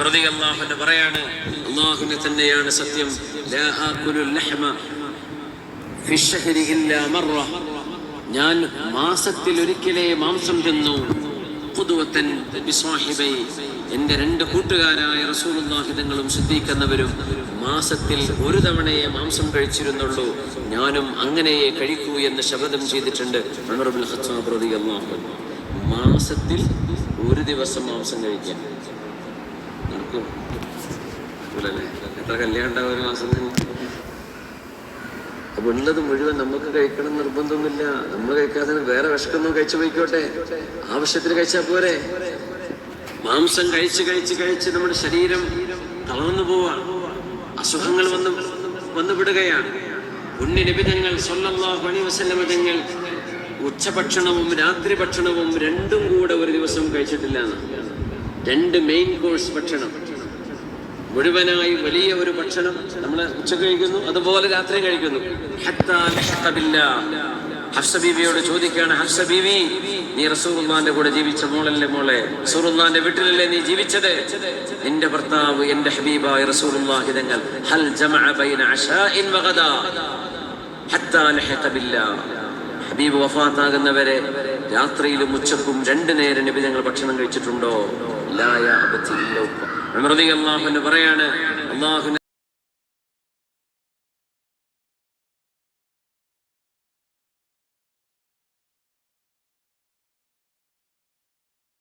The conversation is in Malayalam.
റളിയല്ലാഹു പറയാണ്, അല്ലാഹുവിനെ തന്നെയാണ് സത്യം, ലാ ആകുലുൽ ലഹ്മ ഫി ശഹരി ഇല്ലാ മറ, ഞാൻ മാസത്തിൽ ഒരിക്കലേ മാംസം തിന്നു. ഖുദ്വതൻ ബിസ്വാഹിബൈ, എൻ്റെ രണ്ട് കൂട്ടുകാരായ റസൂലുള്ളാഹി തങ്ങളും സിദ്ദീഖ് എന്നവരും മാസത്തിൽ ഒരു തവണയെ മാംസം കഴിച്ചിരുന്നുള്ളൂ, ഞാനും അങ്ങനെയേ കഴിക്കൂ എന്ന് ശപഥം ചെയ്തിട്ടുണ്ട് ഉമർ ഇബ്നുൽ ഖത്താബ് റളിയല്ലാഹു അൻഹു. മാസത്തിൽ ഒരു ദിവസം മാംസം കഴിക്കാൻ നടക്കും? എത്ര കല്യാണം ഉണ്ടാവും ഒരു മാസം തന്നെ? അപ്പൊ ഉള്ളത് മുഴുവൻ നമുക്ക് കഴിക്കണം നിർബന്ധമൊന്നുമില്ല. നമ്മൾ കഴിക്കാതെ വേറെ വിശക്കൊന്നും കഴിച്ചു പോയിക്കോട്ടെ, ആവശ്യത്തിന് കഴിച്ചാൽ പോരെ. മാംസം കഴിച്ച് നമ്മുടെ ശരീരം തളർന്നു പോവാണ്, അസുഖങ്ങൾ വന്നു വിടുകയാണ്. പുണ്യ നബി തങ്ങൾ സ്വല്ലല്ലാഹു അലൈഹി വസല്ലം തങ്ങൾ ഉച്ചഭക്ഷണവും രാത്രി ഭക്ഷണവും രണ്ടും കൂടെ ഒരു ദിവസം കഴിച്ചിട്ടില്ല. രണ്ട് മെയിൻ കോഴ്സ് ഭക്ഷണം, മുഴുവനായി വലിയ ഒരു ഭക്ഷണം നമ്മൾ ഉച്ചക്ക് കഴിക്കുന്നു, അതുപോലെ രാത്രി കഴിക്കുന്നു. ഹഫ്സ ബീവിയോട് ചോദിക്കുകയാണ്, ഹഫ്സ ബീവി, നീ റസൂലുള്ളാഹിന്റെ കൂടെ ജീവിച്ച മോളല്ലേ മോളെ? റസൂലുള്ളാഹിന്റെ വീട്ടിലല്ലേ നീ ജീവിച്ചത്? നിന്റെ ഭർത്താവ് എന്റെ ഹബീബായ റസൂലുള്ളാഹി തങ്ങൾ ഹൽ ജമഅ ബൈന അശാഇൻ വഗദാ ഹത്താ ലഹഖ ബില്ലാഹ്, ഹബീബ് വഫാത്താകുന്നവരെ രാത്രിയിലും ഉച്ചക്കും രണ്ടു നേരം നബി തങ്ങൾ ഭക്ഷണം കഴിച്ചിട്ടുണ്ടോ? ലാ യാ അബതി ഇല്ലാ ഉമ്മ. ഉമർ റളിയല്ലാഹു അൻഹു പറയാണ്, അല്ലാഹു